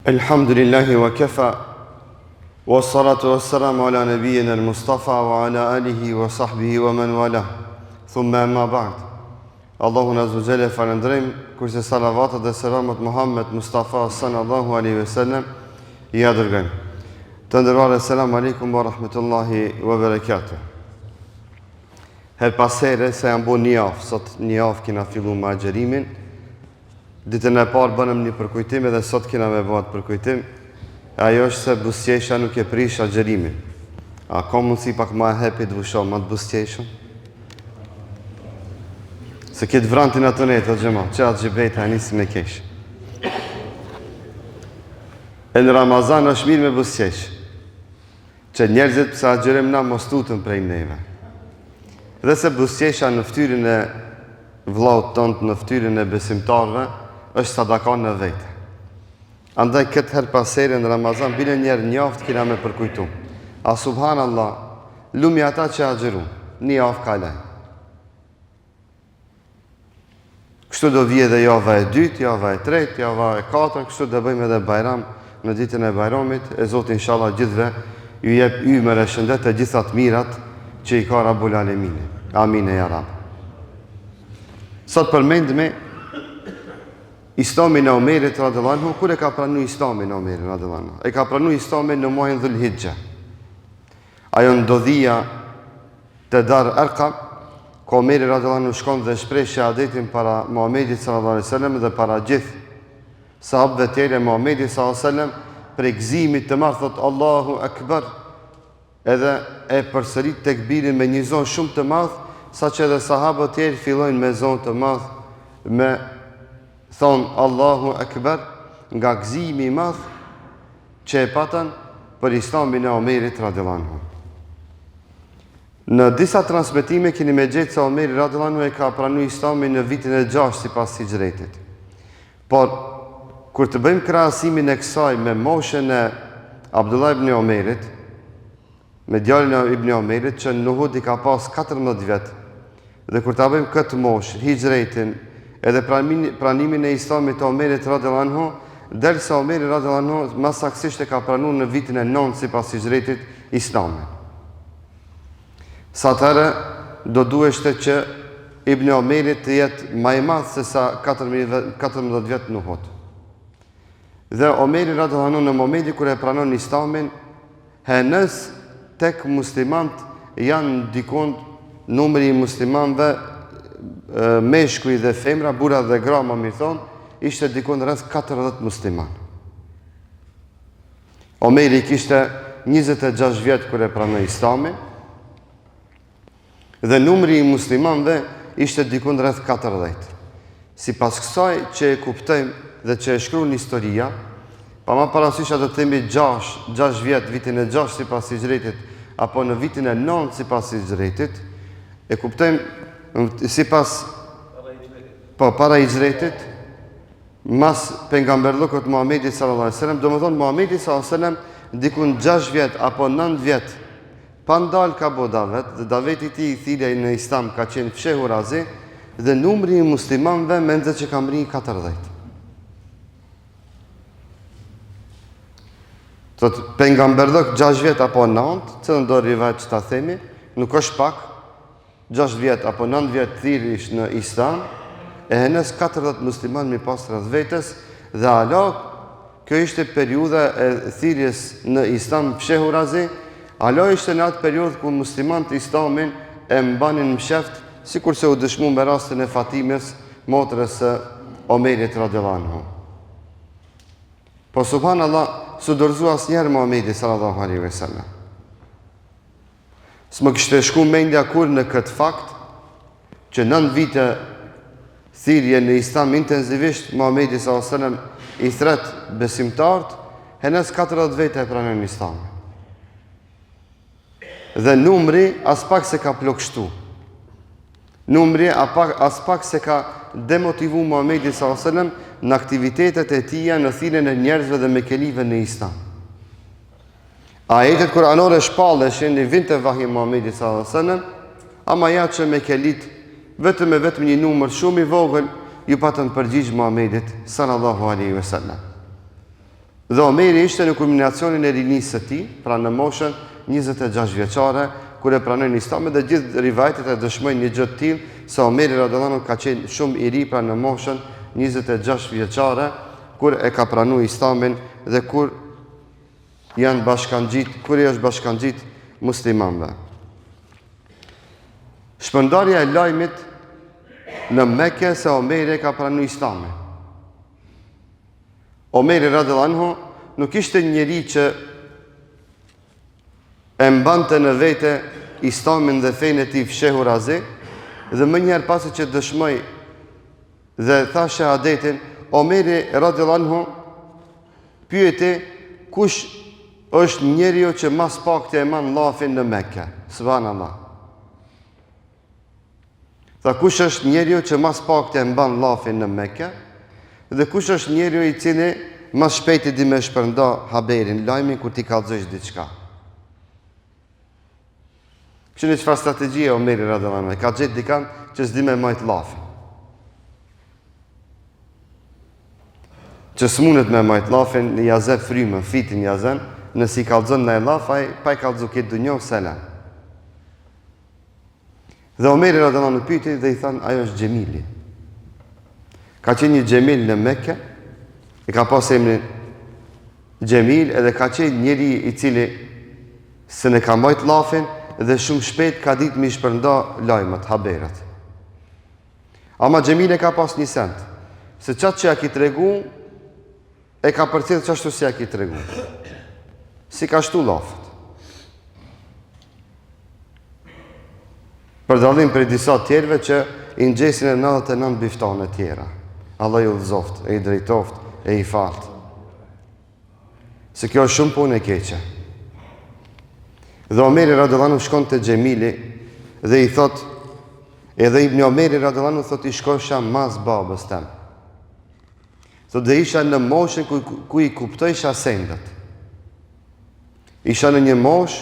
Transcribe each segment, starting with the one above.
Elhamdulillahi wa kafa, wa salatu wa salamu ala nabiyyina al-Mustafa wa ala alihi wa sahbihi wa man wala. Thumma amma ba'd. Allahun azza jalla falendrem, kurse salavatet dhe selamat Muhammed Mustafa sallallahu alaihi wasallam ja dërgojmë. Të nderuar, selam aleikum wa rahmatullahi wa barakatuh. Her pasere se jam bo një javë, sot një javë kina fillu me agjerimin. Ditën e parë bënëm një përkujtim edhe sot kina me bëhat përkujtim. Ajo është se bustjesha nuk e prish agjerimin. A ka mundësi pak ma e hepi të vusho ma të bustjeshën? Se këtë vrantin atë netë, o gjema, që atë gjibejta e nisi me kesh. E në Ramazan është mirë me bustjesh, që njerëzit pësa agjerim na mos tutën prej neve. Dhe se bustjesha në ftyrën e vllaut tënd, në ftyrën e besimtarve, është sadaka në vete. Andaj këtë her pasere në Ramazan, bile njerë njaft kina me përkujtu. A subhanallah, lumi ata që agjeru, një javë kalaj. Kështu do vje dhe java e dytë, java e tretë, java e katër, kështu do bëjmë edhe bajram në ditën e bajramit, e Zotë inshallah gjithve ju jep ymër e shëndet e gjithat mirat që i ka Rabbul Alemini. Amin e ja Rab. Sot përmendme Islamin e Omerit radhiyallahu anhu, kur e ka pranu Islamin e Omerit radhiyallahu anhu? E ka pranu Islamin në muajin Dhul Hijja. Ajo ndodhia të Dar Arqam, ku Omeri radhiyallahu anhu shkon dhe shpreh shahadetin para Muhamedit sallallahu alaihi wasallam dhe para gjithë sahabëve të tjerë e Muhamedit sallallahu alaihi wasallam, për gëzimit të madh thot Allahu Akbar, edhe e përsërit tekbirin me një zonë shumë të madh, saqë edhe sahabët e tjerë fillojnë me zonë të madh, me thonë Allahu Akbar, nga gëzimi i madh që e patën për Islamin e Omerit radhiyallahu anhu. Në disa transmetime keni me gjetë se Omeri radhiyallahu anhu e ka pranu Islamin në vitin e 6 sipas hijretit. Por kur të bëjmë krahasimin e kësaj me moshën e Abdullah ibn Omerit, me djalin e ibn Omerit që në Uhud i ka pas 14 vjet, dhe kur ta bëjmë këtë moshë, hijretin, edhe pranimin e Islamit të Omerit radhiyallahu anhu, derisa Omeri radhiyallahu anhu më saktësisht e ka pranuar në vitin e 9 sipas hijretit Islamin. Sa atëherë do duheshte që Ibn Omerit të jetë më i madh se sa 14 vjet në Uhud. Dhe Omeri radhiyallahu anhu në momentin kur e pranon Islamin, henës tek muslimant janë dikon numri i muslimanëve, meshkuj dhe femra, burra dhe gra, më mirë thonë, ishte dikon rreth 40 musliman. Omeri kishte 26 vjet kur e pranoi Islamin, dhe numri i muslimanëve ishte dikon rreth 40. Sipas kësaj që e kuptojmë dhe që e shkruan historia, pa ma parasysh do të themi 6 vjet, vitin e 6 sipas hijretit, apo në vitin e 9 sipas hijretit, e kuptojmë sipas para hijretit, mas pejgamberllokut Muhamedit sallallahu alaihi wasallam, domethënë Muhamedi sallallahu alaihi wasallam dikun 6 vjet apo 9 vjet pa ndal ka bo davet, dhe daveti i tij thirrja në Islam ka qenë fshehur azi, dhe numri i muslimanëve mendje që ka mri 40. Thot pejgamberllok 6 vjet apo 9, çdo do rivat që ta themi, nuk është pak. 6 vjet apo 9 vjet thirrish në Islam, e henës 40 musliman mi pas rreth vetes, dhe ala kjo ishte periudha e thirrjes në Islam fshehurazi, ala ishte në atë periudhë ku muslimanët Islamin e mbanin msheft, sikurse u dëshmu me rastin e Fatimes, motrës së Omerit radhiyallahu anhu. Po subhanallah, s'u dorëzua asnjëherë Muhamedi sallallahu alaihi wasallam. S'më kishte shku mendja kur në këtë fakt që 9 vite thirrje në Islam intensivisht Muhamedi sallallahu alaihi wasallam i thret besimtarët, henës 40 vite e pranojnë Islamin. Dhe numri as pak se ka plokshtu. Numri as pak se ka demotivu Muhamedi sallallahu alaihi wasallam në aktivitetet e tija në thirrjen e njerëzve dhe mekelive në Islam. Ajetet kuranore shpalleshin në vinte vahi Muhamedit sallallahu alaihi wasallam, ama ja që mekelit vetëm një numër shumë i vogël ju patën përgjigj Muhamedit sallallahu alaihi wasallam. Dhe Omeri ishte në kulminacionin e rinisë së tij, pra në moshën 26 vjeçare, kur e pranoi Islamin, dhe gjithë rivajtet e dëshmojnë një gjë të tillë, se Omeri radhiyallahu anhu ka qenë shumë i ri, pra në moshën 26 vjeçare, kur e ka pranuar Islamin dhe kur janë kur është bashkangjit muslimanëve. Shpërndarja e lajmit në Mekë se Omeri ka pranuar Islamin. Omeri radhiyallahu anhu nuk ishte njeri që e mbante në vete Islamin dhe fenë e tij fshehur azi, dhe më njëherë pasi që dëshmoi dhe tha shahadetin, Omeri radhiyallahu anhu pyeti kush është njeriu që mas pak të e man llafin në Mekë. Subhanallah. Tha kush është njeriu që mas pak të e mban llafin në Mekë, dhe kush është njeriu i cili mas shpejti di me shpërnda haberin, lajmin kur ti kallëzosh diçka. Kështu çfarë strategjie Omeri radhiyallahu anhu, ka gjetë dikant që s'di me majt llafin. Që s'mundet me majt llafin, ja zë frymën, fitin ja zën, nëse i kallëzon ndaj llaf, ai pa i kallëzu këtë dunjë selam. Dhe Omeri radhiyallahu anhu pyeti dhe i than, ajo është Xhemili. Ka qenë një Xhemil në Mekë, e ka pas emrin Xhemil, edhe ka qenë njeri i cili se ne ka majt llafin dhe shumë shpejt ka ditë mi shpërnda lajmat, haberat. Ama Xhemil e ka pas një send, se qatë që ja ki tregu, e ka përcjellë qashtu si ja ki tregu. Si ka shtu llafët. Për dallim për disa tjerëve që i ngjesin e 99 biftane tjera. Allah ju udhëzoft, e i drejtoft, e i falt. Se kjo është shumë punë e keqe. Dhe Omeri radhiyallahu anhu shkon te Xhemili dhe i thot, edhe Ibn Omeri radhiyallahu anhu thot, i shkosha mas babës tem. Thot dhe isha në moshën ku i kuptojsha sendet. Isha në një moshë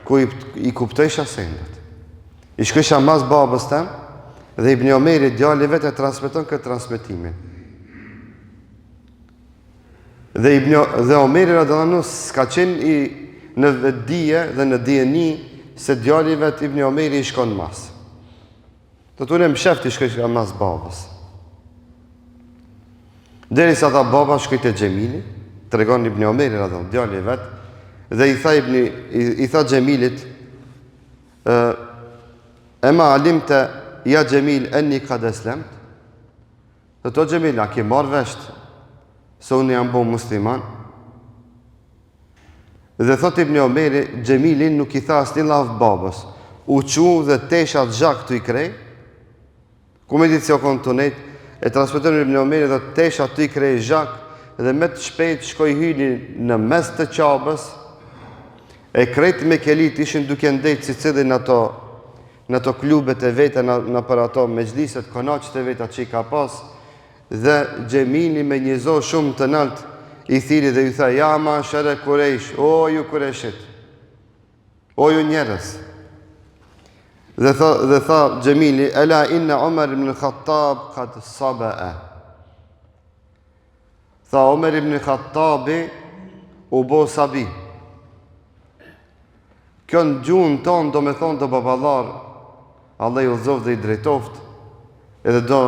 ku i kuptojsha sendet. I shkosha mas babës tem, dhe Ibn Omeri djali vetë e transmeton këtë transmetimin. Dhe Omeri radhiyallahu anhu s'ka qenë në dije dhe në dijeni se djali vetë Ibn Omeri i shkon mas. Të tune më sheft i shkoj mas babës. Deri sa tha baba shkoj te Xhemili, tregon Ibn Omeri radhiyallahu anhu djali vetë, dhe i tha Xhemilit, ema alimte ja Xhemil enni kad eslemt. Dhe to Xhemil, a ke marrë vesht se unë jam bo musliman? Dhe thot Ibn Omeri, Xhemilin nuk i tha asnjë llaf babës. U qu dhe teshat zhak të i krej, ku me ditë se o konë të nejt, e transmeton Ibn Omeri dhe teshat të i krej zhak, dhe me të shpejt shkoj hyni në mes të qabës, e krejt me kelit ishin duke ndejt si cilin në ato klubet e veta, në për ato mejlisët, konaqët e veta që i ka pas, dhe Xhemili me një zohë shumë të nalt, i thiri dhe ju tha, ja ma shere Kurejsh, o ju Kurejshit, o ju njerës. Dhe tha Xhemili, ela inna Omer ibn Khattab kad saba'a. Tha Omer ibn Khattabi u bo sabi. Kjo në gjuhën tonë do me thonë të babalar, Allah i udhëzoft dhe i drejtoft, edhe do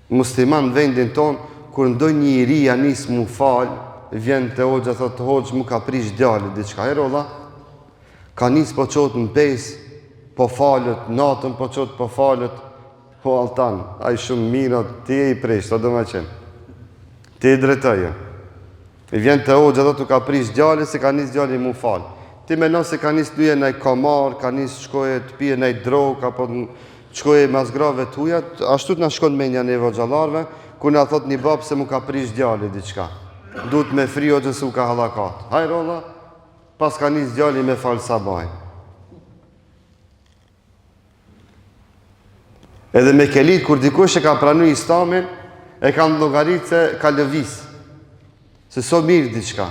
musliman vendin tonë, kur ndoj një i ri janis mu falë, vjen të hoxha, thotë hoxh mu ka prish djali, diçka herolla, ka nis po qotë në pesë, po falët, natën po qotë po falët, po altan, a i shumë mirët, ti e i prish, të do me qenë, ti i drejtoje. I vjen të hoxha, thotë ka prish djali, se ka nis djali mu falë. Ti menon se ka nis luje nëj kamar, ka nis shkoje të pije nëj drog, apo shkoje mazgrave të uja, ashtu të na shkon menja neve o gjallarve, ku na thot një babë se mu ka prish djali diçka. Duhet me fri o gjësë u ka halakat. Hajro Allah, pas ka nis djali me falë sabaj. Edhe me kelit, kur dikush e ka pranu Islamin, e ka në llogarit se ka lëvis. Se so mirë diçka.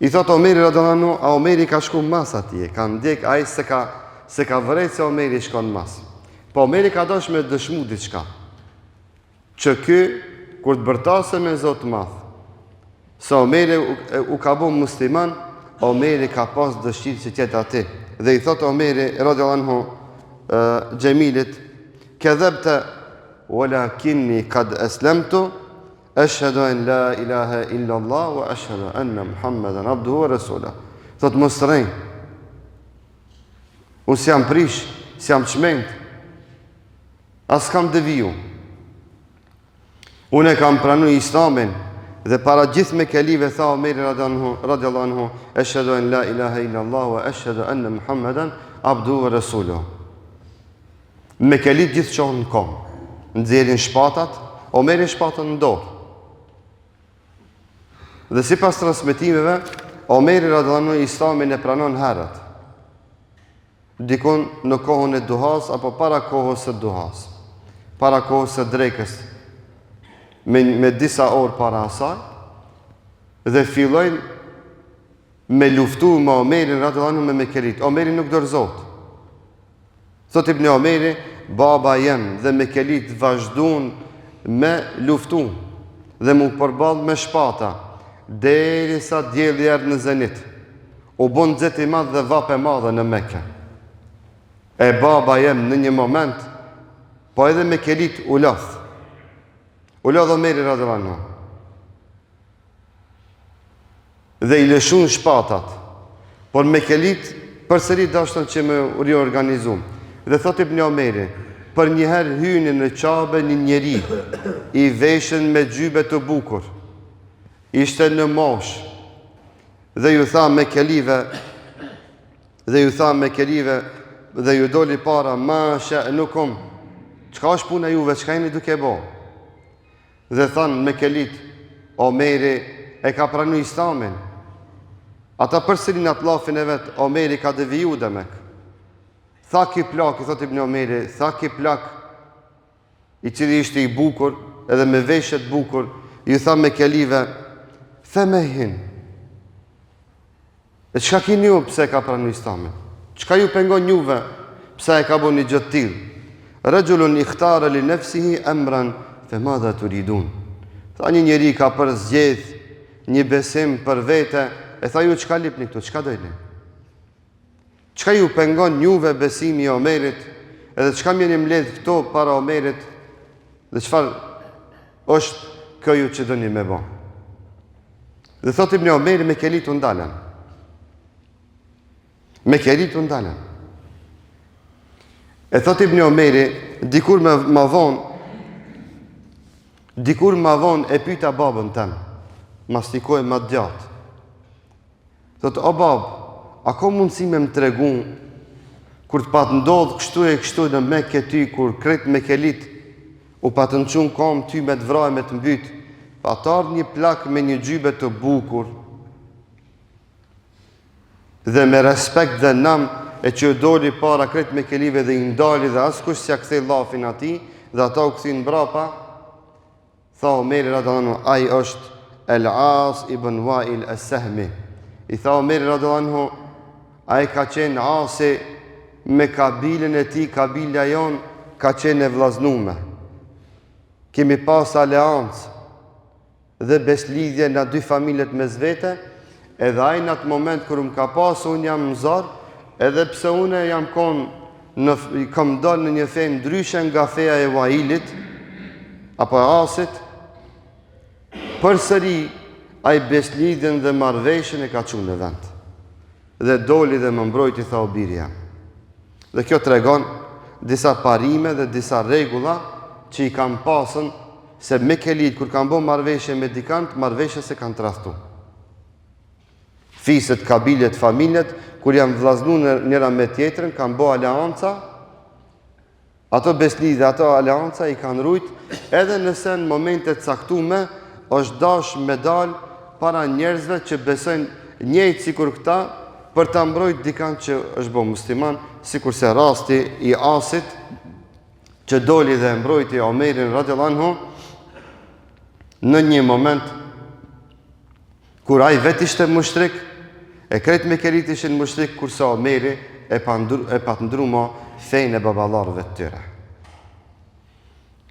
I thot Omeri radhiyallahu anhu, a Omeri ka shku mas atje, ka ndjek ai se ka vërejt se Omeri shkon mas. Po Omeri ka dosh me dëshmu diçka. Që ky, kur të bërtase me Zotë madh, Sa Omeri u ka bo musliman, Omeri ka pas dëshirë që tjetë ati. Dhe i thotë Omeri, radiallahu anhu, Gjemilit, kedhebte, walakinni kad eslemtu, ashhadu an la ilaha illa Allah, wa ashhadu anna Muhammeden abduhu wa rasuluhu. Thotë mos rënj, unë s'jam prish, s'jam çmend, as kam deviju. Unë e kam pranu Islamin, dhe para gjithë me kelive tha Omeri radiallahu anhu, ashhadu an la ilaha illa Allah, wa ashhadu anna Muhammeden abduhu wa rasuluhu. Me kelit gjithë qohën në kom, nxjerrin shpatat, Omeri shpatën në dorë. Dhe si pas transmetimeve, Omeri radiallahu anhu Islamin e pranon herët, dikon në kohën e duhas, apo para kohës së duhas, para kohës së drekës, me disa orë para asaj, dhe fillojnë me luftu me Omerin radiallahu anhu me kelit. Omeri nuk dorëzot. Thot Ibn Omeri, baba jem dhe me kelit vazhdun me luftu dhe mu përball me shpata deri sa djeli erdhi në zenit. U bon xheti i madh dhe vape madhe në Mekë. E baba jem në një moment, po edhe me kelit u lodh. U lodh Omeri radiallahu anhu. Dhe i lëshun shpatat. Por me kelit përsëri dashtën që me riorganizum. Dhe thot Ibn Omeri, për njëherë hyni në qabe një njeri, i veshën me gjybe të bukur, ishte në mosh, dhe ju tha me kelive, dhe ju doli para, ma sha'nukum, qka është puna juve, qka jeni duke bo? Dhe thanë me kelit, Omeri e ka pranu Islamin. Ata përsërin atë lafin e vetë, Omeri ka deviju dhe mek. Tha ki plak, i thot Ibn Omeri, tha ki plak, i cili ishte i bukur, edhe me veshet bukur, ju tha me kelive, the me hin. E qka kini ju pse ka pranu Islamin? Qka ju pengon juve pse e ka bo një gjëtë tilë? Rëgjullun i khtare li nefsihi emran, fe madha të ridun. Tha një njeri ka për zgjedh, një besim për vete, e tha ju qka lipni këtu, qka dojni? Qka ju pengon juve besimi i Omerit, edhe qka mjeni mledh këto para Omerit, dhe qfar është këju që dëni me bo? Dhe thot Ibn Omeri me kelit u ndalen. Me kelit u ndalen. E thot Ibn Omeri, dikur ma vonë e pyta babën tem, mastikoj ma djatë. Thot, o babë, a ko mundësi me më tregu, kur të patë ndodhë kështu në me këty, kur kretë me kelit, u patë në qunë kam ty me të vraj, me të mbyt, pa të ardhë një plak me një gjybe të bukur, dhe me respekt dhe nam, e që u doli para kretë me kelive dhe i ndali dhe askush s'ja kthej llafin ati, dhe ata u këthin brapa, tha Omeri radiallahu anhu, ai është El-As ibn Wail es-Sahmi. I tha Omeri radiallahu anhu, ai ka qenë Asi me kabilën e ti, kabilja jon ka qenë e vllaznume. Kemi pas aleancë dhe beslidhje në dy familjet me zvete, edhe ai në atë moment kër më ka pas, unë jam mëzar, edhe pse une jam kam dalë në një fe ndryshe nga feja e Wailit, apo e Asit, përsëri ai beslidhjen dhe marrveshjen e ka qunë në vend. Dhe doli dhe më mbrojti, tha o birja. Dhe kjo tregon disa parime dhe disa regula që i kam pasën, se me kelit, kur kam bo marrveshje me dikant, marrveshje se kanë trahtu. Fiset, kabiljet, familjet, kur jam vllaznu njëra me tjetërën, kam bo aleanca, ato beslidhje, ato aleanca i kanë rujt, edhe nëse në momentet caktume, është dash me dal para njerëzve që besojnë njëjtë sikur këta, për të mbrojt dikant që është bo musliman, sikur se rasti i Asit, që doli dhe mbrojti Omerin radiallahu anhu, në një moment, kur ai vet ishte mushtrik, e krejt me kerit ishin mushtrik, kurse Omeri e pa të ndruma fejnë e babalarëve të tyre.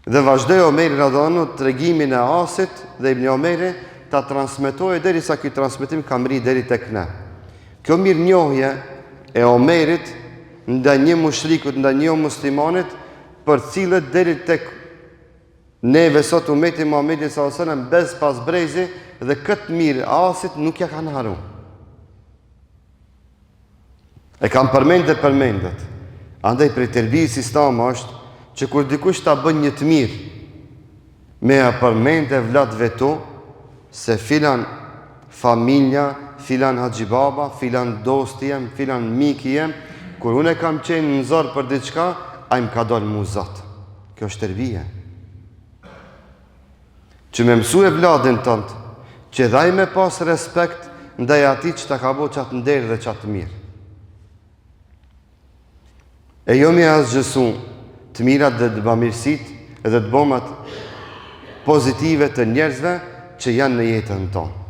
Dhe vazhdoi Omeri radiallahu anhu tregimin e Asit dhe Ibn Omeri ta transmetojë derisa ky transmetim ka mri deri tek ne. Kjo mirënjohje e Omerit ndaj një mushrikut, ndaj një muslimanit, për cilët deri tek neve sot umeti Muhamedit sallallahu alaihi wasallam bez pas brezi dhe këtë mirë asit nuk ja kanë haru. E kam përmendet. Andaj për tërbijës islama është që kur dikush ta bën një të mirë, me ja përmend e vlatëve tu se filan familja, filan haxhibaba, filan dosti jem, filan miki jem, kur unë kam qenë në zorë për diçka, a im ka dalë mu zot. Kjo është tërbije. Që me mësu e vladin tëndë, që dhaj me pas respekt ndaj ati që ta ka bo qatë nderë dhe qatë mirë. E jo mi asgjësu të mirat dhe të bamirësit dhe të bomat pozitive të njerëzve që janë në jetën tonë.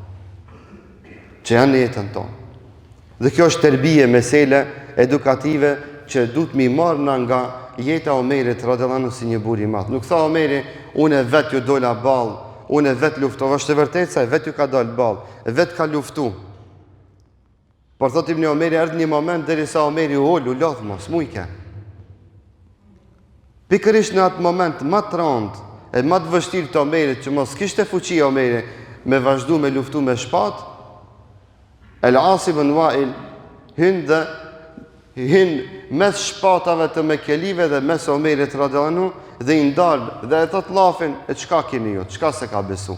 Dhe kjo është tërbije mesele edukative që du të mi marrë nga jeta Omerit radhiyallahu anhu si një buri madh. Nuk tha Omeri, unë vetë ju dola ballë, unë vetë luftova, është e vërtetë se vetë ju ka dalë ballë, vetë ka luftu. Por thot Ibn Omeri, erdhi një moment derisa Omeri u lodh mos mujke. Pikërisht në atë moment më të rëndë e më të vështirë të Omerit, që mos kishte fuqi Omeri me vazhdu me luftu me shpatë, El-As ibn Wa'il hyn mes shpatave të Mekelive dhe mes Omerit radhiyallahu anhu dhe i ndalë dhe e thot lafin, e çka keni ju, çka se ka besu?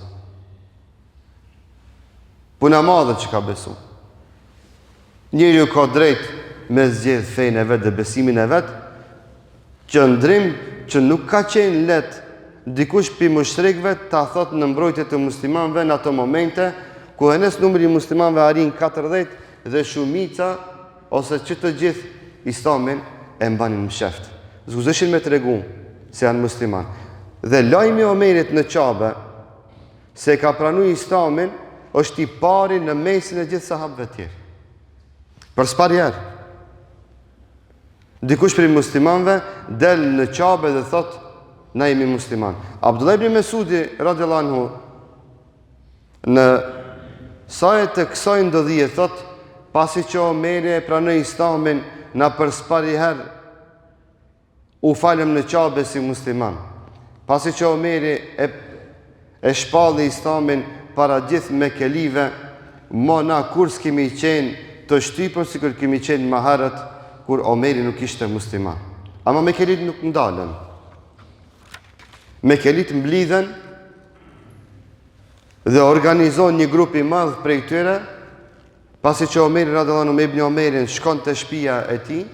Puna madhe që ka besu. Njëri ju ka drejt me zgjedh fejnë e vetë dhe besimin e vetë, qëndrim që nuk ka qenë let dikush pi mushrikëve ta thot në mbrojtje të muslimanëve në ato momente ku enes numri i muslimanëve arrin 40 dhe shumica ose që të gjithë islamin e mbanin në sheft. Zguzeshin me tregu se janë musliman. Dhe lajmi i Omerit në Qabe se ka pranuar islamin është i pari në mesin e gjithë sahabëve të tjerë. Për s'parjerë. Dikush për i muslimanve del në Qabe dhe thot na jemi musliman. Abdullah ibn Mesudi radhiyallahu anhu në sajet të kësaj ndodhije thot, pasi që Omeri e pranoi islamin na për s'parjerë u falem në Qabe si musliman. Pasi që Omeri e shpalli islamin para gjithë Mekelive, mo na kur s'kemi qenë të shtypër si kur kemi qenë më herët kur Omeri nuk ishte musliman. Ama Mekelit nuk ndalën. Mekelit mblidhen dhe organizon një grup i madh prej tyre, pasi që Omeri radhiyallahu anhu me Ibn Omerin shkon te shtëpia e tij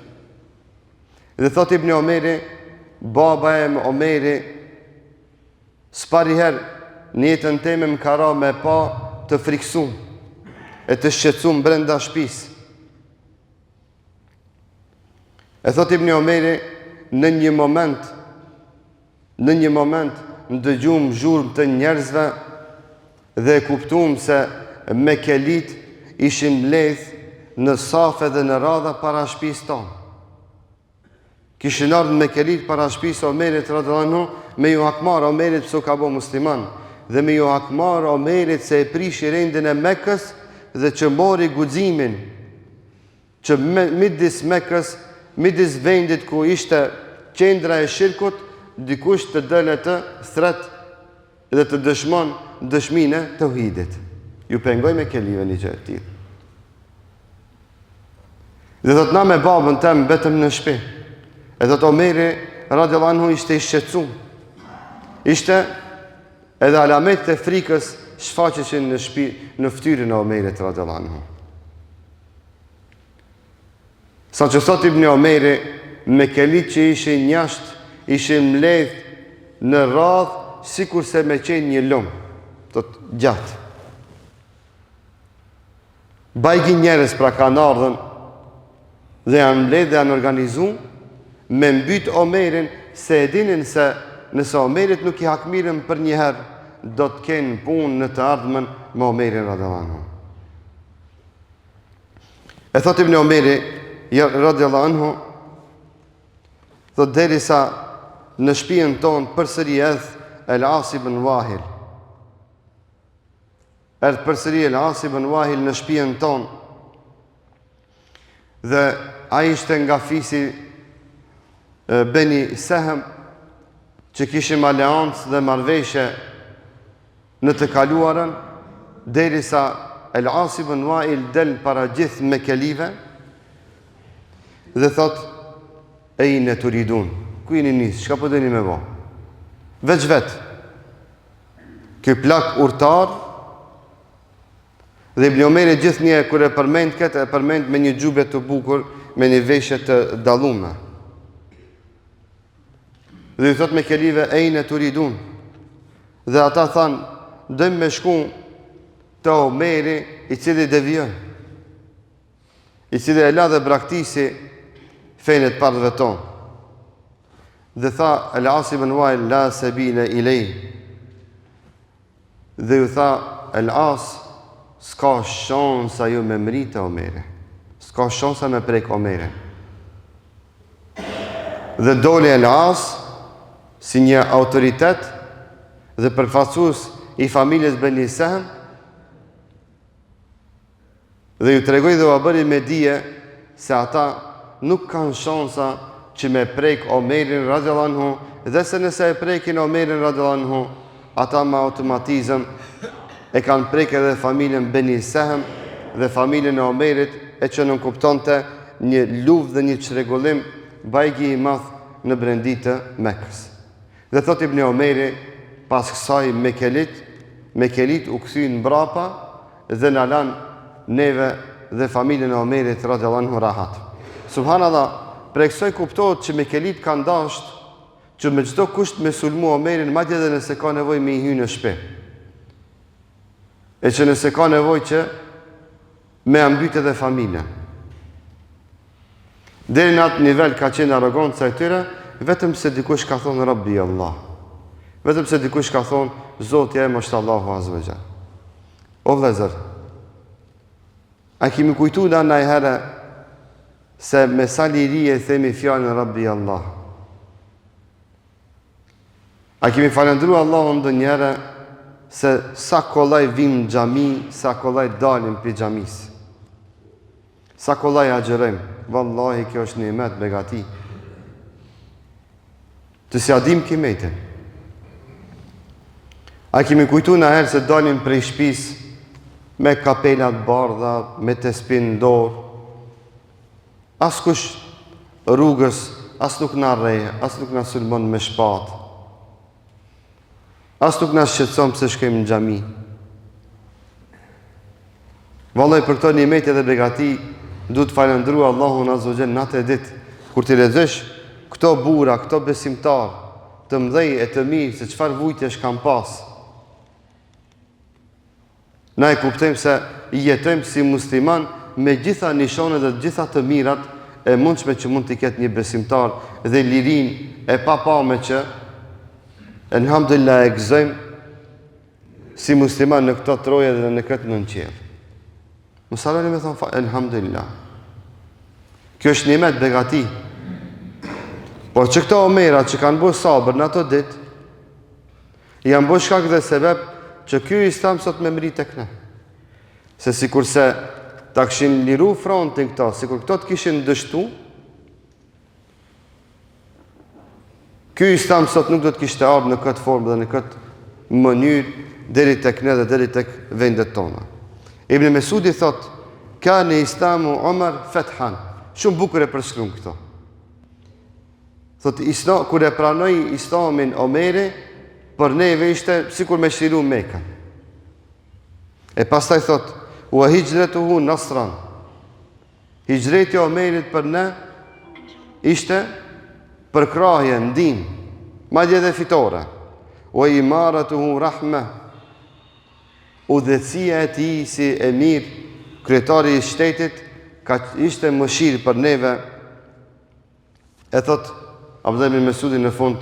dhe thot Ibn Omeri, baba e Omeri s'pariherë në jetën time më ka ra me pa të friksum e të shqetësum brenda shtëpisë. E thot Ibn Omeri, në një moment ndëgjum zhurmë të njerëzve dhe kuptum se Mekelit ishin mbledh në safe dhe në radha para shtëpisë tonë. Kishin ardhur Mekelit para shtëpisë Omerit radhiyallahu anhu me ju hakmar Omerit pse ka bo musliman dhe me ju hakmar Omerit se e prishi rendin e Mekës dhe që mori guximin që midis Mekës, midis vendit ku ishte qendra e shirkut, dikush të dële të thret dhe të dëshmon dëshmine të uhidit. Ju pengoj me kelive një gjë e tillë. Dhe thot na me babën tem betëm në shtëpi. E thot Omeri radhiyallahu anhu ishte i shqetësuar. Ishte edhe alamet të frikës shfaqeshin në shtëpi, në fytyrën e Omerit radhiyallahu anhu. Sa që thot Ibn Omeri, Mekelit që ishin njashtë, ishin mbledh në radhë sikur se me qenë një lumë, thot gjatë. Bajgi njerëz pra kanë ardhën dhe janë mbledh dhe janë organizu me mbyt Omerin, se e dinin se nëse Omerit nuk i hakmirën për një herë, do të kenë punë në të ardhmen me Omerin radhiyallahu anhu. E thot Ibn Omeri radhiyallahu anhu, thot derisa në shtëpinë tonë përsëri edh El-As ibn Wa'il. erdhë përsëri El-As ibn Wahil në shtëpinë tonë, dhe ai ishte nga fisi Beni Sehem, që kishim aleancë dhe marrëveshje në të kaluarën, derisa El-As ibn Wahil del para gjithë Mekelive dhe thot: "Ejne turidun, ku jeni nis, çka po doni me bë?" Veç vetë. Ky plak urtar, dhe Ibn Omeri gjithnjë kur e përmend këtë, e përmend me një xhube të bukur, me një veshje të dallume. Dhe i thot Mekelive: "Ejne turidun." Dhe ata thanë: "Dojmë me shku te Omeri, i cili devion, i cili e la dhe braktisi fenë të pardhëve tonë." Dhe tha El-As ibn Wahil: "La sabila ilej." Dhe ju tha El-As: "S'ka shansa ju me mritë Omeri, s'ka shansa me prek Omeri." Dhe doli El-As si një autoritet dhe përfaqësues i familjes Beni Sehem, dhe ju tregoi dhe u bëri me dije se ata nuk kanë shansa që me prek Omerin radhiyallahu anhu, dhe se nëse e prekin Omerin radhiyallahu anhu, ata me automatizëm e kanë prek edhe familjen Beni Sehem dhe familjen e Omerit, e që nuk kuptonte një luftë dhe një çrregullim bajgi i madh në brendi të Mekës. Dhe thot Ibn Omeri, pas kësaj Mekelit u kthyn mbrapa dhe na lan neve dhe familjen e Omerit radhiyallahu anhu rahat. Subhanallah, prej kësaj kuptohet që Mekelit kanë dashur që me çdo kusht me sulmu Omerin, madje edhe nëse ka nevojë me i hyrë në shtëpi. E që nëse ka nevojë që me ambyt edhe familjen. Deri në atë nivel ka qenë arroganca e tyre, vetëm se dikush ka thonë Rabbi Allah. Vetëm se dikush ka thonë Zoti im është Allahu Azza wa Jall. O vëllezër, a kemi kujtuar da ndaj herë se me sa liri e themi fjalën Rabbi Allah? A kemi falendruar Allahun ndonjëherë se sa kollaj vim në xhami, sa kollaj dalim për xhamis, sa kollaj agjerojmë? Wallahi kjo është nimet, begati. Të si adim kimetin. A kemi kujtu në herë se dalim prej shtëpis me kapelat bardha, me tespin në dorë, as kush rrugës, as nuk na rreje, as nuk na sulmon me shpatë, as nuk na shqetëson pse shkojmë në xhami. Vallahi për këto nimete dhe begati duhet falendrua Allahun Azza wa Jall natë e ditë, kur ti lexosh këto burra, këto besimtar të mëdhej e të mirë, se çfarë vujtjesh kanë pas. Na e kuptojmë se i jetojmë si musliman me gjitha nishonet dhe gjitha të mirat e mundshme që mund t'i ketë një besimtar, dhe lirin e papame që elhamdulillah e gëzojmë si musliman në këto troje dhe në këtë nënqjerë. Mësaloni me thonë elhamdulillah. Kjo është nimet, begati. Por që këto Omera që kanë bërë sabër në ato ditë, janë bërë shkak dhe sebeb që ky Islam sot me mri tek ne. Se sikur se ta kishin liru frontin këto, sikur këto të kishin dështu, ky Islam sot nuk do të kishte ardhur në këtë formë dhe në këtë mënyrë deri tek ne dhe deri tek vendet tona. Ibn Mesudi thot: "Kana Islamu Umar fathan." Shumë bukur e përshkruan këto. Thot Islam, kur e pranoi Islamin Omeri, për neve ishte sikur me shliru Mekën. E pastaj thot: "Wa hijratuhu nasran." Hijreti i Omerit për ne ishte përkrahje, ndihmë, madje edhe fitore. "Wa imaratuhu rahme." Udhëtësia e tij si emir, kryetari i shtetit, ishte mëshirë për neve. E thot Abdullah ibn Mesudi në fund: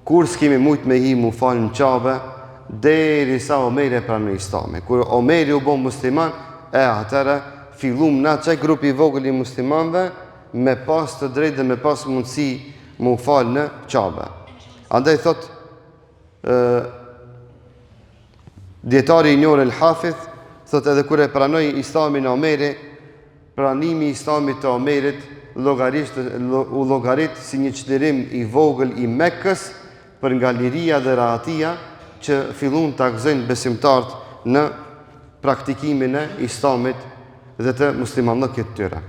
"Kur s'kemi mujt me hi mu falë në Qabe, derisa Omeri e pranoi Islamin." Kur Omeri u bë musliman, atëra fillum na çaj grupi i vogël i muslimanëve me pas të drejtë dhe me pas mundësi mu falë në Qabe. Andaj thot dietari i njohur El Hafidh thot edhe kur e pranoi Islamin Omeri, pranimi I Islamit të Omerit u llogarit si një çlirim I vogël I Mekkës për nga liria dhe rahatia që fillun të akëzojnë besimtarët në praktikimin e Islamit dhe të muslimanëve të tyre.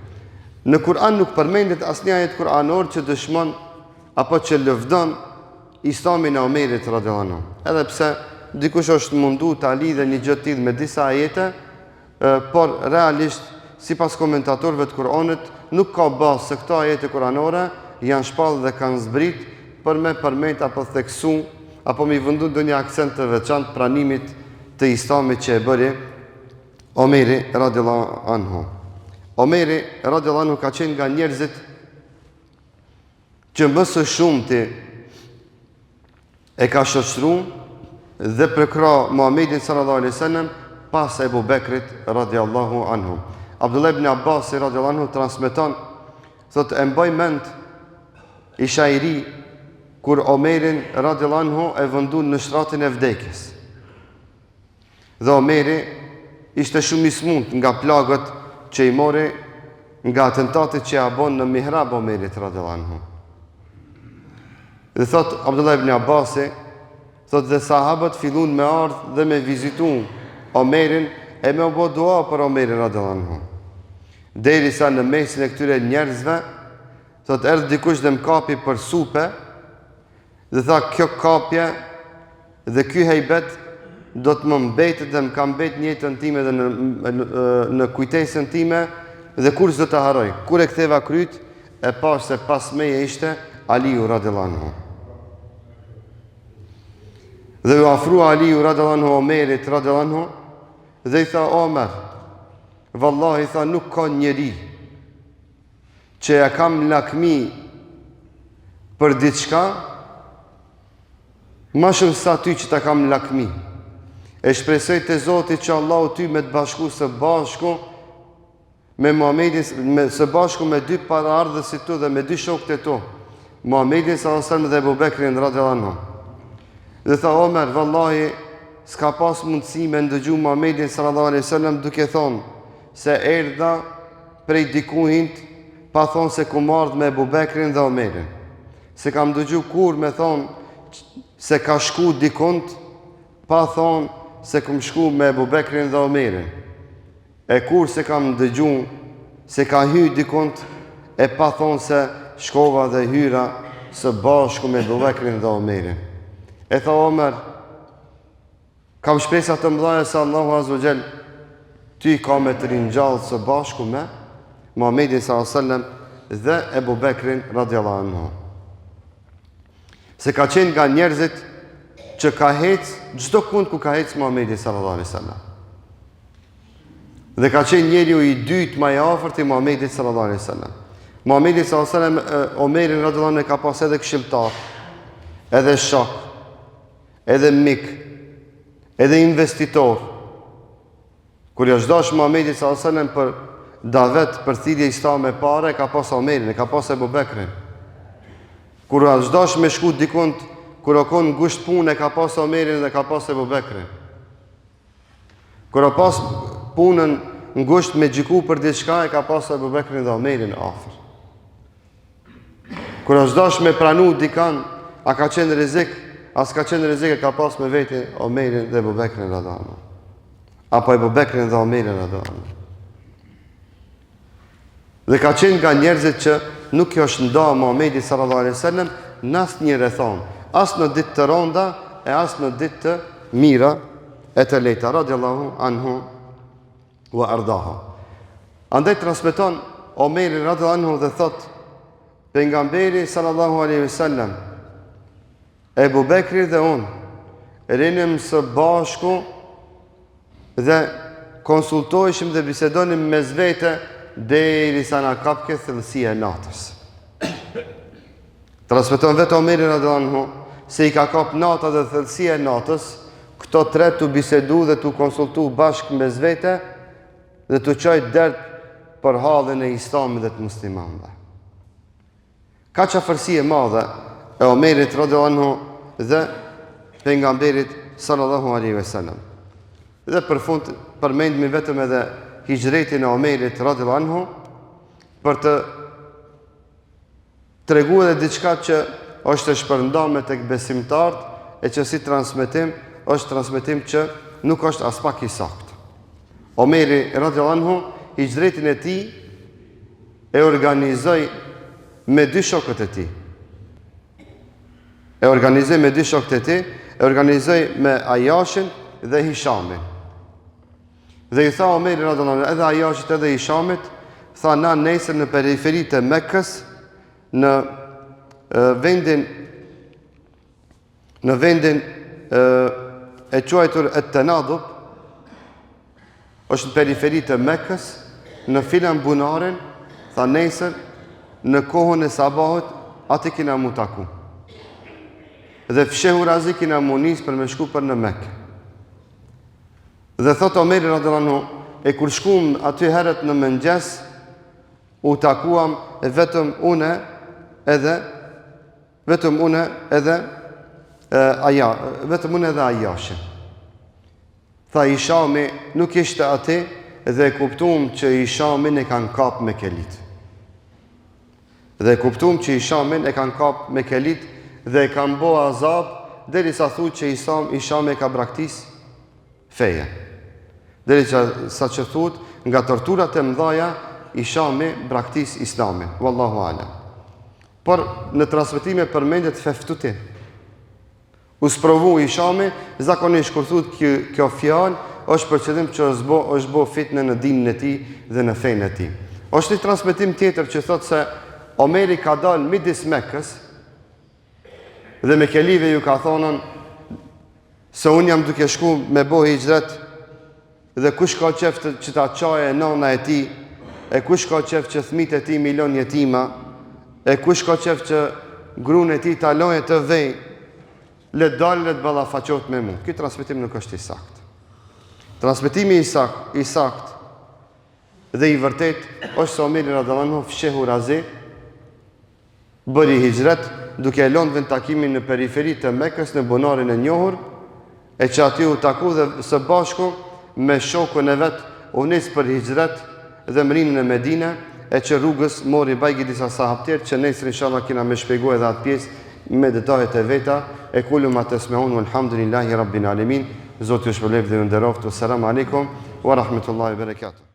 Në Kur'an nuk përmendet asnjë ajet kuranor që dëshmon apo që lëvdon Islamin e Omerit radhiyallahu anhu. Edhe pse dikush është mundu ta lidhë një gjë të tillë me disa ajete, por realisht sipas komentatorëve të Kur'anit nuk ka bazë se këto ajete kuranore janë shpallë dhe kanë zbrit për me përmend apo theksu apo me vëndu ndonjë akcent të veçantë pranimit të Islamit që e bëri Omeri radhiyallahu anhu. Omeri radhiyallahu anhu ka qenë nga njerëzit që më së shumti e ka shoqëruar dhe përkra Muhamedit sallallahu alaihi wasallam pas Ebu Bekrit radhiyallahu anhu. Abdullah ibn Abbas radhiyallahu anhu transmeton, thotë e mbaj mend isha I ri kur Omerin radhiyallahu anhu e vëndu në shtratin e vdekjes. Dhe Omeri ishte shumë I smut nga plagët që I mori nga atentatit që ja bon në mihrab Omerit radhiyallahu anhu. Dhe thot Abdullah ibn Abbas, thot dhe sahabët fillun me ardhë dhe me vizitu Omerin e me bo dua për Omerin radhiyallahu anhu. Derisa në mesin e këtyre njerëzve, thot erdhë dikush dhe më kapi për supe dhe tha kjo kapje dhe ky hejbet do të më mbetet dhe më ka mbet njëtën time dhe në kujtesën time dhe kur s'do të haroj. Kur e ktheva kryt, e pash se pas meje ishte Aliu radhiyallahu anhu. Dhe u afrua Aliu radhiyallahu anhu Omerit radhiyallahu anhu dhe I tha Omer, vallahi tha nuk ka njeri që ja kam lakmi për diçka ma shumë sa ty që ta kam lakmi. E shpresoj të Zoti që Allahu ty me të bashku së bashku me Muhamedin, së bashku me dy paraardhës tu dhe me dy shokët e tu, Muhamedin sallallahu alaihi wasallam dhe Abu Bekrin radhiyallahu anhu. Dhe tha Omer, vallahi s'ka pas mundësi me ndëgju Muhamedin sallallahu alaihi wasallam duke thonë se erdha prej dikujt pa thonë se ku ardh me Abu Bekrin dhe Omerin. Se kam dëgju kur me thonë se ka shku dikont pa thonë se kum shku me Abu Bekrin dhe Omerin. E kur se kam dëgju se ka hy dikont e pa thonë se shkova dhe hyra së bashku me Abu Bekrin dhe Omerin. E tha Omer, kam shpresa të mëdhaja se Allahu azza wa jall ty ka me të ringjallë së bashku me Muhamedin sallallahu alaihi wasallam dhe Abu Bekrin radhiyallahu anhu. Se ka qenë nga njerëzit që ka hecë çdo kund ku ka hecë Muhamedi sallallahu alaihi wasallam. Dhe ka qenë njeriu I dytë më I afërt I Muhamedit sallallahu alaihi wasallam. Muhamedi sallallahu alaihi wasallam Omerin radhiyallahu anhu ka pas edhe këshilltar, edhe shok, edhe mik, edhe investitor. Kur ja zhdash Muhamedi sallallahu alaihi wasallam për davet për thirrje islame pare, ka pas Omerin, ka pas Abu Bekrin. Kur ja zhdash me shku dikund, kur o kon ngusht punë, ka pas Omerin dhe ka pas Abu Bekrin. Kur o pas punën ngusht me gjiku për diçka, ka pas Abu Bekrin dhe Omerin afër. Kur o zhdash me pranu dikan, a ka qenë rrezik, as ka qenë rrezik, ka pas me veti Omerin dhe Abu Bekrin radhiyallahu anhu. Apo Abu Bekrin dhe Omerin radhiyallahu anhu. Dhe ka qenë nga njerëzit që nuk jo është nda Muhamedi sallallahu alaihi wasallam në asnjë rrethon, as në ditë të ronda e as në ditë të mira e të lehta radhiyallahu anhu wa ardaha. Andaj transmeton Omeri radhiyallahu anhu dhe thot pejgamberi sallallahu alaihi wasallam, Abu Bekri dhe unë rinim së bashku dhe konsultoheshim dhe bisedonim mes vete derisa na kapke thellësia e natës. Transmeton vetë Omeri radhiyallahu anhu se I ka kap nata dhe thellësia e natës, këto tre të bisedu dhe të konsultu bashkë mes vete dhe të qajt dert për halin e Islamit dhe të muslimanëve. Ka qafërsi e madhe e Omerit radhiyallahu anhu dhe pejgamberit sallallahu alaihi wasallam. Dhe për fund përmendmi vetëm edhe hijretin e Omerit radhiyallahu anhu për të treguar edhe diçka që është e shpërndarë tek besimtarët e që si transmetim është transmetim që nuk është as pak i saktë. Omeri radhiyallahu anhu hijretin e tij e organizoi me dy shokët e tij. E organizoi me Ajashin dhe Hishamin. Dhe i tha Omeri radhiyallahu anhu edhe Ajashit edhe Hishamit, tha na nesër në periferitë e Mekkës, në vendin e quajtur Et-Tanadub, është në periferitë e Mekkës, në filan Bunarin, tha nesër në kohën e sabahut aty kina mu taku. Dhe fshehu razi kina mu nis për me shku për në Mekë. Dhe thot Omeri radhiyallahu anhu, e kur shkum aty herët në mëngjes, u takuam vetëm une edhe Ajashin. Tha Hishami nuk ishte aty dhe e kuptuam që Hishamin e kanë kap me kelit. Dhe e kanë bo azab derisa thu që Hishami ka braktis feje. Derisa që thut nga torturat e mëdhaja Hishami braktis islamin. Wallahu alam. Por në transmetime përmendet feftuti. U sprovu Hishami, zakonisht kur thut kjo fjalë është për qëllim që është bo fitnë në dinën e tij dhe në fenë e tij. Është një transmetim tjetër që thot se Omeri ka dalë midis Mekës dhe me kelive ju ka thonën se unë jam duke shku me bo hijret dhe kush ka qef që ta qaje nana e ti, e kush ka qef që thmit e ti milion jetima, e kush ka qef që grun e ti ta loje të vej, le dalë le të ballafaqohet me mu. Ky transmetim nuk është i saktë. Transmetimi i saktë dhe i vërtet është se Omeri radhiyallahu anhu fshehu razi, bëri hijret duke lënë vend takimin në periferitë e Mekës në bunarin e njohur, e që aty u taku dhe së bashku me shokun e vet u nis për hijret dhe mrinën e Medine, e që rrugës mori bajgi disa sahabëtir që nesër inshallah kina me shpjegoj edhe atë pjesë me detajet e veta. E kullu ma tesmeun walhamdulillahi rabbil alamin. Zoti ju shpëlef dhe ju nderoft. Assalamu alaikum wa rahmatullahi wa barakatuh.